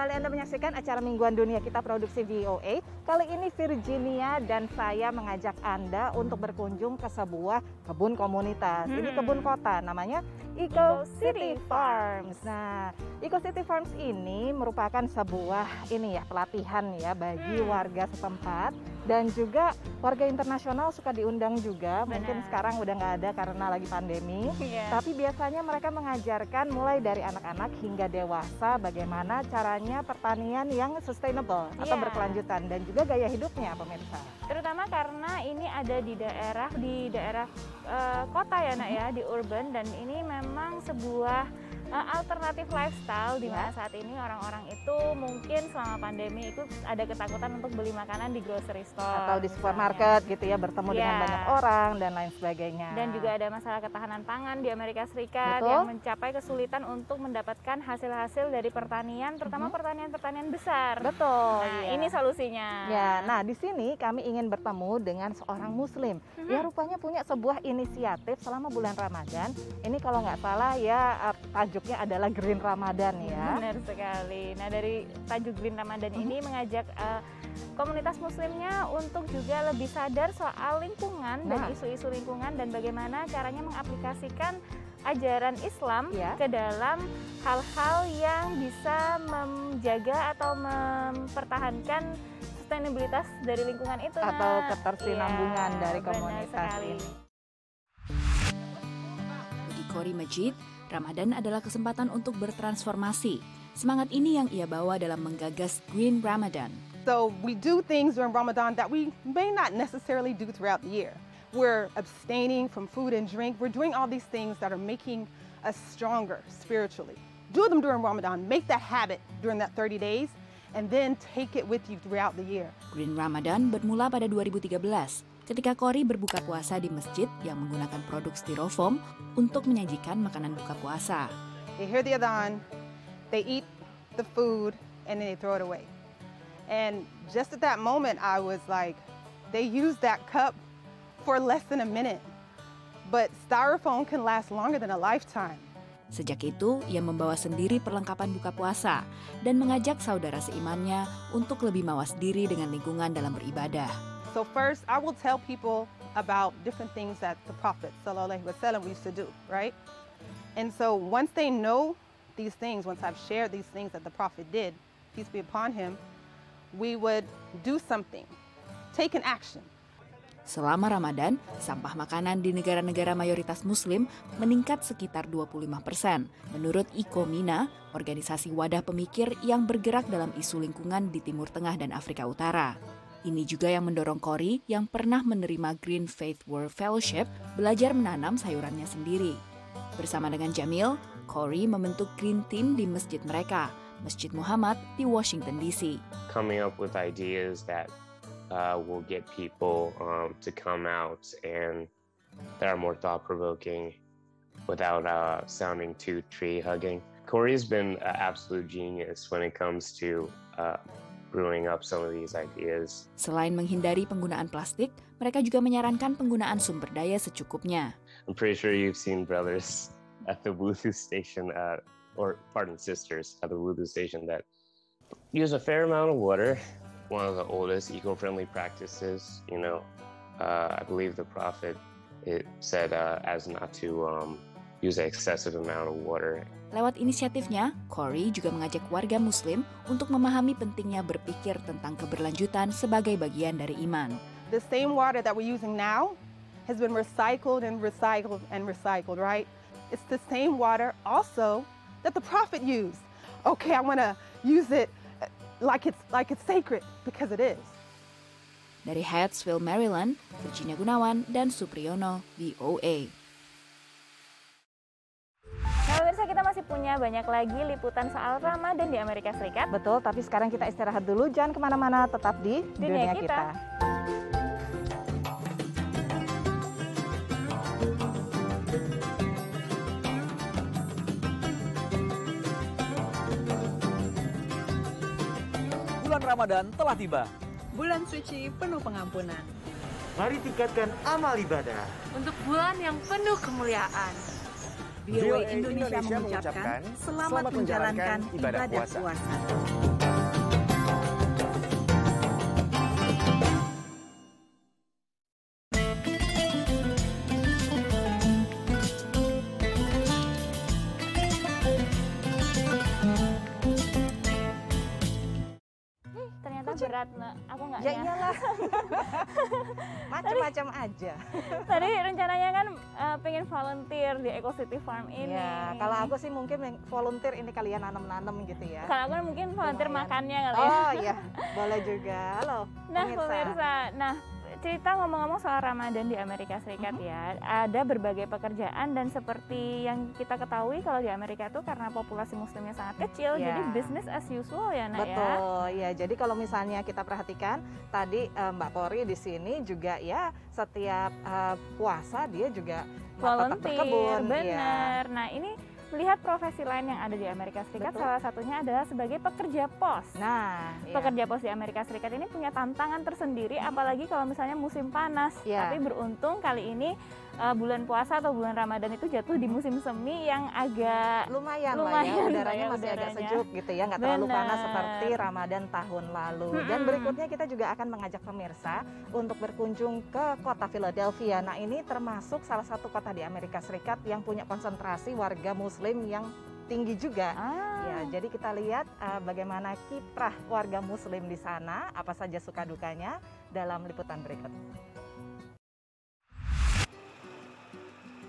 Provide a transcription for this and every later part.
kembali Anda menyaksikan acara Mingguan Dunia kita produksi VOA. Kali ini Virginia dan saya mengajak Anda untuk berkunjung ke sebuah kebun komunitas. Ini kebun kota, namanya Eco City Farms. Nah, Eco City Farms ini merupakan sebuah pelatihan ya bagi warga setempat. Dan juga warga internasional suka diundang juga. Mungkin sekarang udah nggak ada karena lagi pandemi. Tapi biasanya mereka mengajarkan mulai dari anak-anak hingga dewasa bagaimana caranya pertanian yang sustainable atau berkelanjutan dan juga gaya hidupnya pemirsa. Terutama karena ini ada di daerah kota ya nak ya, di urban, dan ini memang sebuah alternatif lifestyle di mana saat ini orang-orang itu mungkin selama pandemi itu ada ketakutan untuk beli makanan di grocery store atau di supermarket gitu ya, bertemu dengan banyak orang dan lain sebagainya. Dan juga ada masalah ketahanan pangan di Amerika Serikat yang mencapai kesulitan untuk mendapatkan hasil-hasil dari pertanian, terutama pertanian-pertanian besar. Betul. Nah, ini solusinya. Ya, nah di sini kami ingin bertemu dengan seorang Muslim. Ya rupanya punya sebuah inisiatif selama bulan Ramadan. Ini kalau nggak salah ya tajuknya adalah Green Ramadan ya. Benar sekali. Nah dari tajuk Green Ramadan ini mengajak komunitas muslimnya untuk juga lebih sadar soal lingkungan dan isu-isu lingkungan dan bagaimana caranya mengaplikasikan ajaran Islam ke dalam hal-hal yang bisa menjaga atau mempertahankan sustainabilitas dari lingkungan itu atau ketersinambungan dari komunitas ini. Bagi Cory Majid, Ramadan adalah kesempatan untuk bertransformasi. Semangat ini yang ia bawa dalam menggagas Green Ramadan. So we do things during Ramadan that we may not necessarily do throughout the year. We're abstaining from food and drink. We're doing all these things that are making us stronger spiritually. Do them during Ramadan. Make that habit during that 30 days and then take it with you throughout the year. Green Ramadan bermula pada 2013 ketika Cory berbuka puasa di masjid yang menggunakan produk styrofoam untuk menyajikan makanan buka puasa. They hear the adhan, they eat the food, and then they throw it away. And just at that moment, I was like, they use that cup for less than a minute, but styrofoam can last longer than a lifetime. Sejak itu, ia membawa sendiri perlengkapan buka puasa dan mengajak saudara seimannya untuk lebih mawas diri dengan lingkungan dalam beribadah. So first, I will tell people about different things that the Prophet ﷺ used to do, right? And so once they know these things, once I've shared these things that the Prophet did, peace be upon him, we would do something, take an action. Selama Ramadan, sampah makanan di negara-negara mayoritas Muslim meningkat sekitar 25%. Menurut Ecomina, organisasi wadah pemikir yang bergerak dalam isu lingkungan di Timur Tengah dan Afrika Utara. Ini juga yang mendorong Cory yang pernah menerima Green Faith World Fellowship belajar menanam sayurannya sendiri. Bersama dengan Jamil, Cory membentuk Green Team di masjid mereka, Masjid Muhammad di Washington DC. Coming up with ideas that will get people to come out and that are more thought-provoking without sounding too tree-hugging. Cory's been an absolute genius when it comes to brewing up some of these ideas. Selain menghindari penggunaan plastik, mereka juga menyarankan penggunaan sumber daya secukupnya. I'm pretty sure you've seen brothers at the wudu station, sisters at the wudu station that use a fair amount of water. One of the oldest eco-friendly practices, I believe the Prophet said as not to use an excessive amount of water. Lewat inisiatifnya, Cory juga mengajak warga Muslim untuk memahami pentingnya berpikir tentang keberlanjutan sebagai bagian dari iman. The same water that we're using now has been recycled and recycled and recycled, right? It's the same water also that the Prophet used. Okay, I want to use it like it's sacred because it is. Dari Hyattsville, Maryland, Virginia Gunawan dan Supriyono, VOA. Nah, pemirsa, kita masih punya banyak lagi liputan soal Ramadan di Amerika Serikat. Betul, tapi sekarang kita istirahat dulu. Jangan kemana-mana, tetap di dunia kita. Bulan Ramadan telah tiba. Bulan suci penuh pengampunan. Mari tingkatkan amal ibadah. Untuk bulan yang penuh kemuliaan. VOA Indonesia mengucapkan selamat menjalankan ibadah puasa. lihat. Nah, aku nggak Ya iyalah. Macam-macam aja. Tadi rencananya kan pengen volunteer di Eco City Farm ini. Ya, kalau aku sih mungkin volunteer ini kalian nanam-nanam gitu ya. Kalau aku mungkin volunteer Lumayan. makannya kali ya. Oh iya, boleh juga. Halo, Nah, pemirsa. Nah, cerita ngomong-ngomong soal Ramadan di Amerika Serikat ya, ada berbagai pekerjaan dan seperti yang kita ketahui kalau di Amerika itu karena populasi muslimnya sangat kecil, Ya. jadi business as usual ya, Nak ya. Betul, ya. Jadi kalau misalnya kita perhatikan tadi Mbak Pori di sini juga ya setiap puasa dia juga tetap Volunteer, berkebun. Ya. benar. Nah, ini melihat profesi lain yang ada di Amerika Serikat, Betul. salah satunya adalah sebagai pekerja pos. Nah, ya. Pekerja pos di Amerika Serikat ini punya tantangan tersendiri, apalagi kalau misalnya musim panas. Ya. Tapi beruntung kali ini bulan puasa atau bulan Ramadan itu jatuh di musim semi yang agak lumayan lah Lumayan ya, lah udaranya ya, masih agak udaranya. sejuk gitu ya, nggak terlalu panas Benar. seperti Ramadan tahun lalu. Dan berikutnya kita juga akan mengajak pemirsa untuk berkunjung ke kota Philadelphia. Nah, ini termasuk salah satu kota di Amerika Serikat yang punya konsentrasi warga Muslim yang tinggi juga. Ya, jadi kita lihat bagaimana kiprah warga Muslim di sana, apa saja suka dukanya dalam liputan berikut.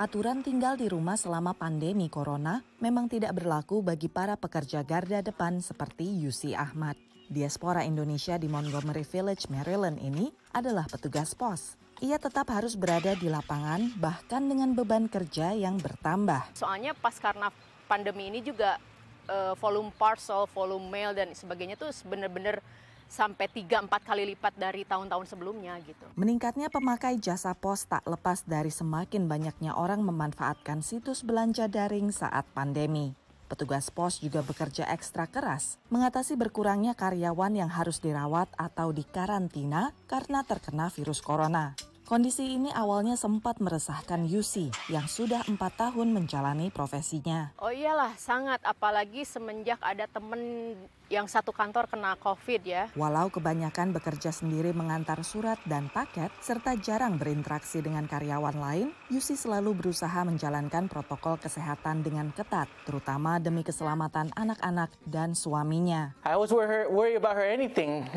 Aturan tinggal di rumah selama pandemi corona memang tidak berlaku bagi para pekerja garda depan seperti Yusi Ahmad. Diaspora Indonesia di Montgomery Village, Maryland ini adalah petugas pos. Ia tetap harus berada di lapangan bahkan dengan beban kerja yang bertambah. Soalnya pas karena pandemi ini juga volume parcel, volume mail dan sebagainya tuh bener-bener sampai 3-4 kali lipat dari tahun-tahun sebelumnya gitu. Meningkatnya pemakai jasa pos tak lepas dari semakin banyaknya orang memanfaatkan situs belanja daring saat pandemi. Petugas pos juga bekerja ekstra keras mengatasi berkurangnya karyawan yang harus dirawat atau dikarantina karena terkena virus corona. Kondisi ini awalnya sempat meresahkan Yusi yang sudah 4 tahun menjalani profesinya. Oh iyalah, sangat. Apalagi semenjak ada temen yang satu kantor kena COVID ya. Walau kebanyakan bekerja sendiri mengantar surat dan paket, serta jarang berinteraksi dengan karyawan lain, Yusi selalu berusaha menjalankan protokol kesehatan dengan ketat, terutama demi keselamatan anak-anak dan suaminya. I always worry about her anything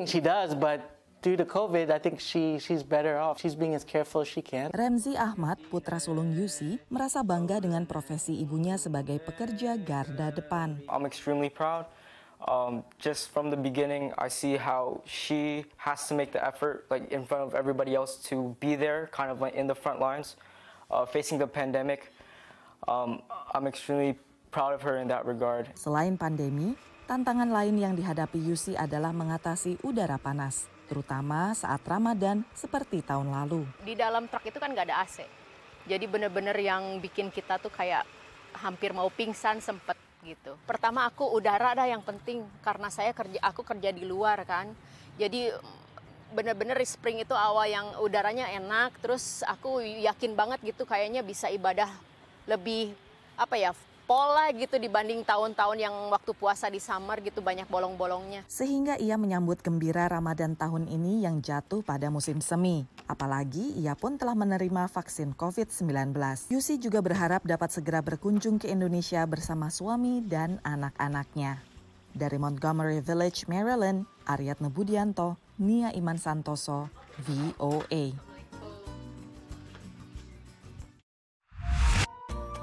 she does, but due to COVID, I think she's better off. She's being as careful as she can. Remzi Ahmad, putra sulung Yusi, merasa bangga dengan profesi ibunya sebagai pekerja garda depan. I'm extremely proud. Just from the beginning, I see how she has to make the effort, like in front of everybody else, to be there, kind of like in the front lines, facing the pandemic. I'm extremely proud of her in that regard. Selain pandemi, tantangan lain yang dihadapi Yusi adalah mengatasi udara panas, terutama saat Ramadan seperti tahun lalu. Di dalam truk itu kan nggak ada AC. Jadi bener-bener yang bikin kita tuh kayak hampir mau pingsan sempet gitu. Pertama udara yang penting karena aku kerja di luar kan. Jadi bener-bener spring itu awal yang udaranya enak. Terus aku yakin banget gitu kayaknya bisa ibadah lebih pola gitu dibanding tahun-tahun yang waktu puasa di summer gitu banyak bolong-bolongnya. Sehingga ia menyambut gembira Ramadan tahun ini yang jatuh pada musim semi. Apalagi ia pun telah menerima vaksin COVID-19. Yusi juga berharap dapat segera berkunjung ke Indonesia bersama suami dan anak-anaknya. Dari Montgomery Village, Maryland, Aryatna Budianto, Nia Iman Santoso, VOA.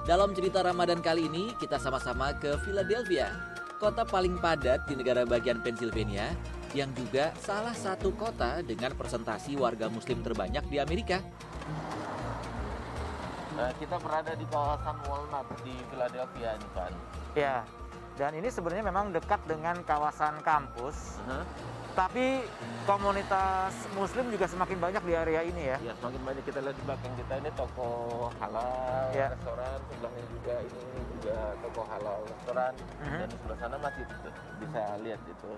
Dalam cerita Ramadan kali ini, kita sama-sama ke Philadelphia, kota paling padat di negara bagian Pennsylvania, yang juga salah satu kota dengan presentasi warga muslim terbanyak di Amerika. Kita berada di kawasan Walnut di Philadelphia ini, Pak. Ya, dan ini sebenarnya memang dekat dengan kawasan kampus. Tapi komunitas muslim juga semakin banyak di area ini ya. Ya, semakin banyak. Kita lihat di belakang kita ini toko halal, restoran, sebelahnya juga ini juga toko halal restoran, dan di sebelah sana masih bisa lihat itu.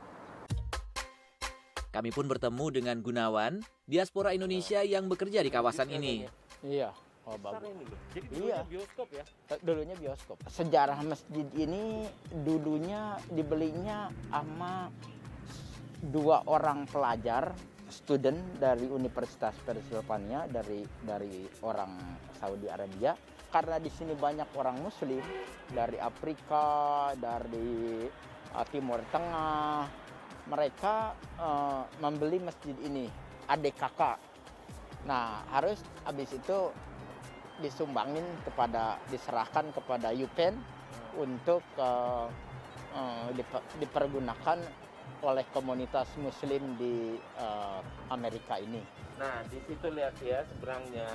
Kami pun bertemu dengan Gunawan, diaspora Indonesia yang bekerja di kawasan ini. Iya, oh bagus. Jadi dulunya bioskop ya? Dulunya bioskop. Sejarah masjid ini dulunya dibelinya sama 2 orang pelajar, student dari Universitas Pennsylvania dari orang Saudi Arabia. Karena di sini banyak orang Muslim dari Afrika, dari Timur Tengah, mereka membeli masjid ini, adik kakak. Nah, harus habis itu disumbangin diserahkan kepada UPenn untuk dipergunakan oleh komunitas Muslim di Amerika ini. Nah, di situ lihat ya seberangnya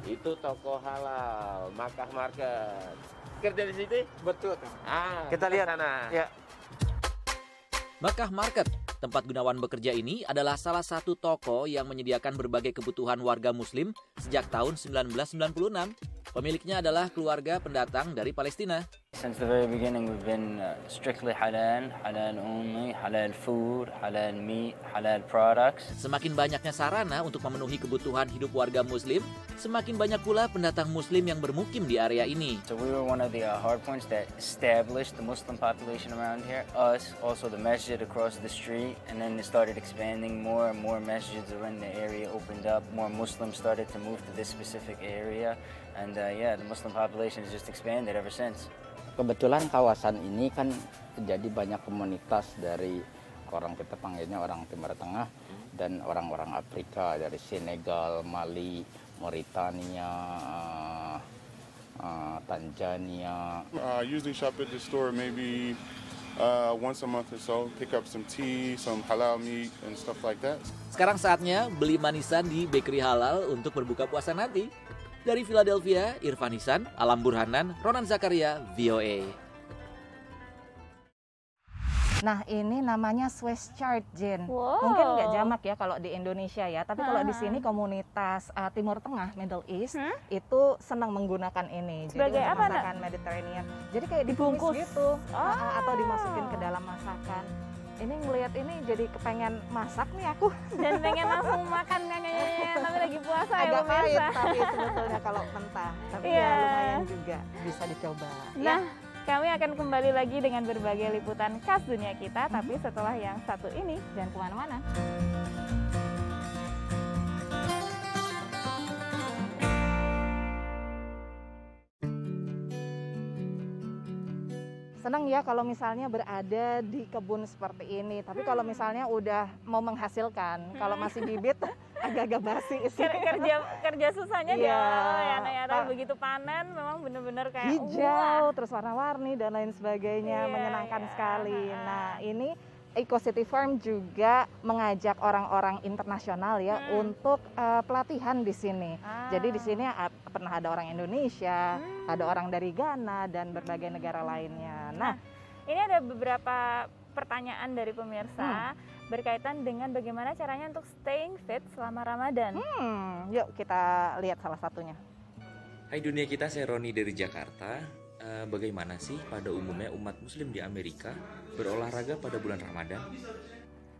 itu toko halal, Makkah Market. Kerja di situ? Betul. Kita lihat sana. Ya. Makkah Market, tempat Gunawan bekerja ini adalah salah satu toko yang menyediakan berbagai kebutuhan warga Muslim sejak tahun 1996. Pemiliknya adalah keluarga pendatang dari Palestina. Since the very beginning, we've been strictly halal, halal only, halal food, halal meat, halal products. Semakin banyaknya sarana untuk memenuhi kebutuhan hidup warga Muslim, semakin banyak pula pendatang Muslim yang bermukim di area ini. So we were one of the hard points that established the Muslim population around here. Us, also the masjid across the street, and then it started expanding. More and more masjids around the area opened up. More Muslims started to move to this specific area, and the Muslim population has just expanded ever since. Kebetulan kawasan ini kan jadi banyak komunitas dari kita panggilnya orang Timur Tengah dan orang-orang Afrika dari Senegal, Mali, Mauritania, Tanzania. Usually shop at the store maybe once a month or so, pick up some tea, some halal meat and stuff like that. Sekarang saatnya beli manisan di bakery halal untuk berbuka puasa nanti. Dari Philadelphia, Irfan Hisan, Alam Burhanan, Ronan Zakaria, VOA. Nah, ini namanya Swiss Chard, Jin. Wow. Mungkin nggak jamak ya kalau di Indonesia ya, tapi kalau di sini komunitas Timur Tengah, Middle East, itu senang menggunakan ini. Sebagai jadi apa, masakan Mediterranean. Jadi kayak dibungkus gitu, atau dimasukin ke dalam masakan. Ini ngelihat ini jadi kepengen masak nih aku. Dan pengen langsung makan kayaknya, tapi lagi puasa ya Agak pahit pemirsa. tapi sebetulnya kalau mentah. Tapi ya lumayan juga bisa dicoba. Nah, kami akan kembali lagi dengan berbagai liputan khas dunia kita, tapi setelah yang satu ini. Jangan kemana-mana. Senang ya kalau misalnya berada di kebun seperti ini. Tapi kalau misalnya udah mau menghasilkan, kalau masih bibit agak-agak basi isinya. Kerja susahnya di Iya. awal ya, Nayara. Begitu panen memang benar-benar kayak hijau, terus warna-warni dan lain sebagainya, Iya, menyenangkan iya. sekali. Nah, ini Eco City Farm juga mengajak orang-orang internasional ya untuk pelatihan di sini. Jadi di sini pernah ada orang Indonesia, ada orang dari Ghana dan berbagai negara lainnya. Nah, ini ada beberapa pertanyaan dari pemirsa berkaitan dengan bagaimana caranya untuk staying fit selama Ramadan. Yuk kita lihat salah satunya. Hai dunia kita, saya Roni dari Jakarta. Bagaimana sih pada umumnya umat Muslim di Amerika berolahraga pada bulan Ramadan?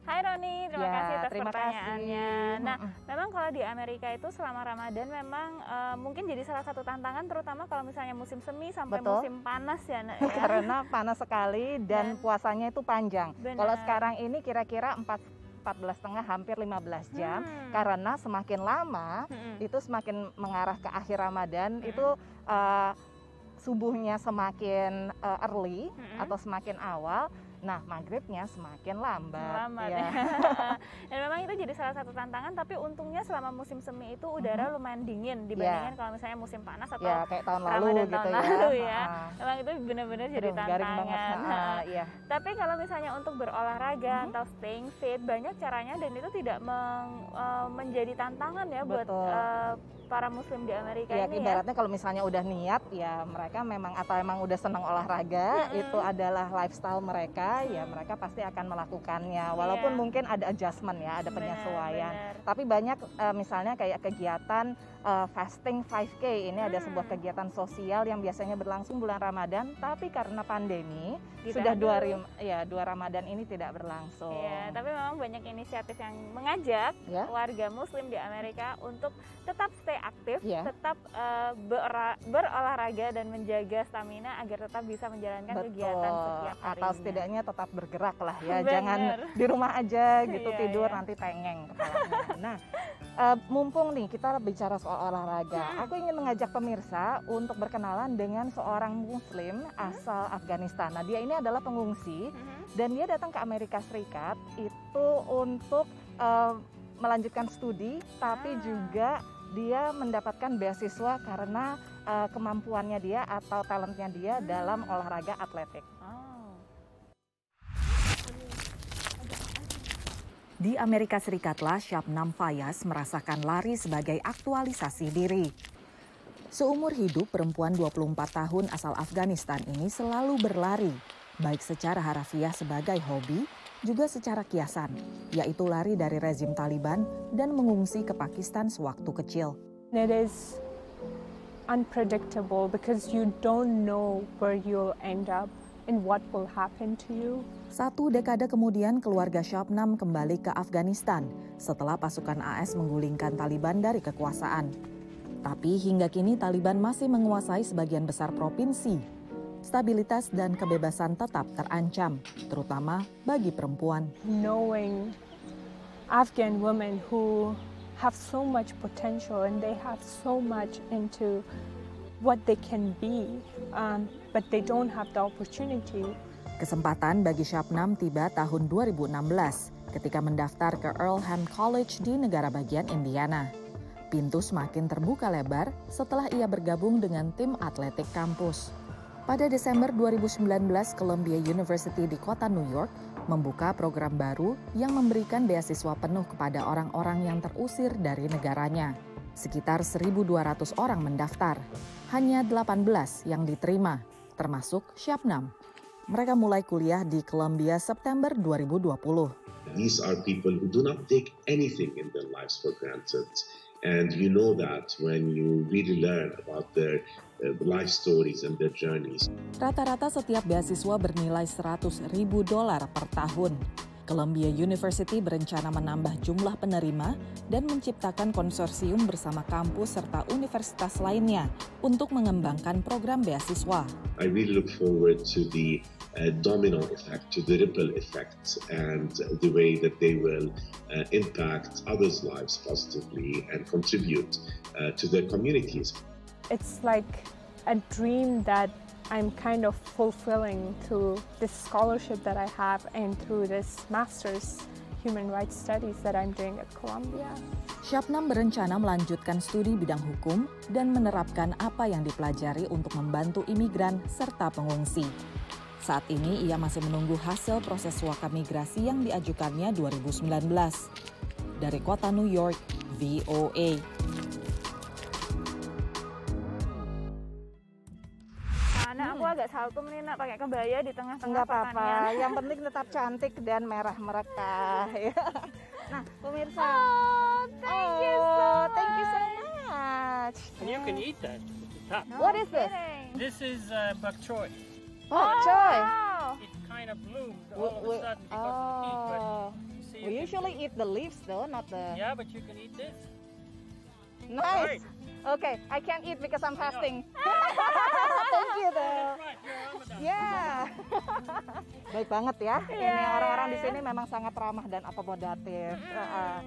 Hai Roni, terima kasih atas terima pertanyaannya. kasih. Nah, memang kalau di Amerika itu selama Ramadan memang mungkin jadi salah satu tantangan, terutama kalau misalnya musim semi sampai Betul. musim panas ya, Nak, ya. Karena panas sekali dan puasanya itu panjang. Benar. Kalau sekarang ini kira-kira 14,5 hampir 15 jam karena semakin lama itu semakin mengarah ke akhir Ramadan itu subuhnya semakin early atau semakin awal. Nah, maghribnya semakin lambat. Ya. Dan memang itu jadi salah satu tantangan, tapi untungnya selama musim semi itu udara lumayan dingin dibandingkan kalau misalnya musim panas atau kayak tahun lalu Ramadan gitu tahun ya. lalu ya. Memang itu benar-benar jadi garing banget. tantangan. Iya. Tapi kalau misalnya untuk berolahraga atau staying fit, banyak caranya dan itu tidak menjadi tantangan ya buat para muslim di Amerika Ya, ini ibaratnya kalau misalnya udah niat ya mereka memang atau emang udah senang olahraga, itu adalah lifestyle mereka, ya mereka pasti akan melakukannya. Walaupun mungkin ada adjustment ya, ada penyesuaian. Tapi banyak misalnya kayak kegiatan fasting 5K, ini ada sebuah kegiatan sosial yang biasanya berlangsung bulan Ramadan, tapi karena pandemi sudah dua Ramadan ini tidak berlangsung. Iya, tapi memang banyak inisiatif yang mengajak warga muslim di Amerika untuk tetap stay aktif, tetap berolahraga dan menjaga stamina agar tetap bisa menjalankan kegiatan setiap harinya. Atau setidaknya tetap bergerak lah ya. Bener. Jangan di rumah aja gitu Iya, tidur iya. nanti tengeng kepalanya. Nah, mumpung nih kita bicara soal olahraga, aku ingin mengajak pemirsa untuk berkenalan dengan seorang muslim asal Afghanistan. Nah, dia ini adalah pengungsi dan dia datang ke Amerika Serikat itu untuk melanjutkan studi, tapi juga dia mendapatkan beasiswa karena kemampuannya dia atau talentnya dia dalam olahraga atletik. Di Amerika Serikatlah Shabnam Fayaz merasakan lari sebagai aktualisasi diri. Seumur hidup, perempuan 24 tahun asal Afghanistan ini selalu berlari, baik secara harafiah sebagai hobi, juga secara kiasan, yaitu lari dari rezim Taliban dan mengungsi ke Pakistan sewaktu kecil. It is unpredictable because you don't know where you'll end up and what will happen to you. 1 dekade kemudian, keluarga Shabnam kembali ke Afghanistan setelah pasukan AS menggulingkan Taliban dari kekuasaan. Tapi hingga kini Taliban masih menguasai sebagian besar provinsi. Stabilitas dan kebebasan tetap terancam, terutama bagi perempuan. Knowing Afghan women who have so much potential and they have so much into what they can be, but they don't have the opportunity. Kesempatan bagi Shabnam tiba tahun 2016 ketika mendaftar ke Earlham College di negara bagian Indiana. Pintu semakin terbuka lebar setelah ia bergabung dengan tim atletik kampus. Pada Desember 2019, Columbia University di kota New York membuka program baru yang memberikan beasiswa penuh kepada orang-orang yang terusir dari negaranya. Sekitar 1.200 orang mendaftar, hanya 18 yang diterima, termasuk Shabnam. Mereka mulai kuliah di Columbia September 2020. These are people who do not take anything in their lives for granted. And you know that when you really learn about their life stories and their journeys. Rata-rata setiap beasiswa bernilai $100.000 per tahun. Columbia University berencana menambah jumlah penerima dan menciptakan konsorsium bersama kampus serta universitas lainnya untuk mengembangkan program beasiswa. I really look forward to the domino effect, to the ripple effect, and the way that they will impact others' lives positively and contribute to their communities. It's like a dream that I'm kind of fulfilling through this scholarship that I have and through this master's human rights studies that I'm doing at Columbia. Shabnam berencana melanjutkan studi bidang hukum dan menerapkan apa yang dipelajari untuk membantu imigran serta pengungsi. Saat ini ia masih menunggu hasil proses suaka migrasi yang diajukannya 2019. Dari kota New York, VOA. Aku agak saltum nih nak pakai kebaya di tengah-tengah Nggak apa-apa, pertanian. yang penting tetap cantik dan merah merekah. Nah, pemirsa. Thank you so much. And you can eat that. What is this? This is bok choy. Bok choy. It kind of blooms all of a sudden because of the heat, but you see, We usually eat the leaves though, not the... yeah, but you can eat this. Nice. Right. Okay, I can't eat because I'm fasting. Thank you though. Yeah. Baik banget ya. Ini orang-orang di sini memang sangat ramah dan akomodatif.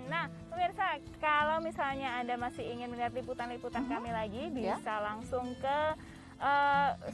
Nah, pemirsa, kalau misalnya Anda masih ingin melihat liputan-liputan kami lagi, bisa langsung ke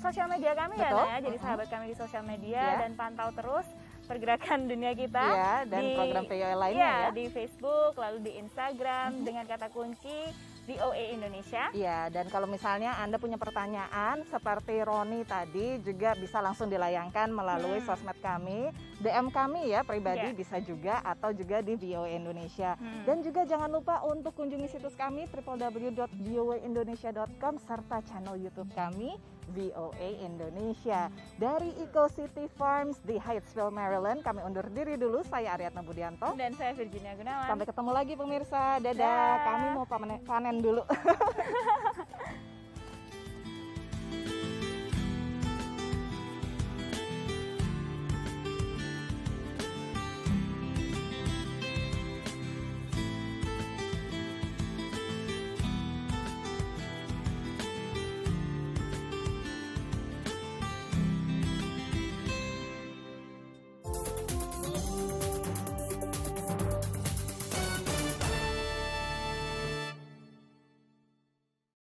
sosial media kami. Betul. Ya, jadi sahabat kami di sosial media dan pantau terus pergerakan dunia kita. Iya, dan di, program VOA lainnya ya. Di Facebook, lalu di Instagram dengan kata kunci VOA Indonesia. Iya, dan kalau misalnya Anda punya pertanyaan seperti Roni tadi juga bisa langsung dilayangkan melalui sosmed kami, DM kami ya pribadi bisa juga atau juga di VOA Indonesia. Dan juga jangan lupa untuk kunjungi situs kami www.voaindonesia.com serta channel YouTube kami VOA Indonesia. Dari Eco City Farms di Hyattsville, Maryland, kami undur diri dulu. Saya Aryatna Budianto. Dan saya Virginia Gunawan. Sampai ketemu lagi pemirsa. Dadah. Kami mau panen dulu.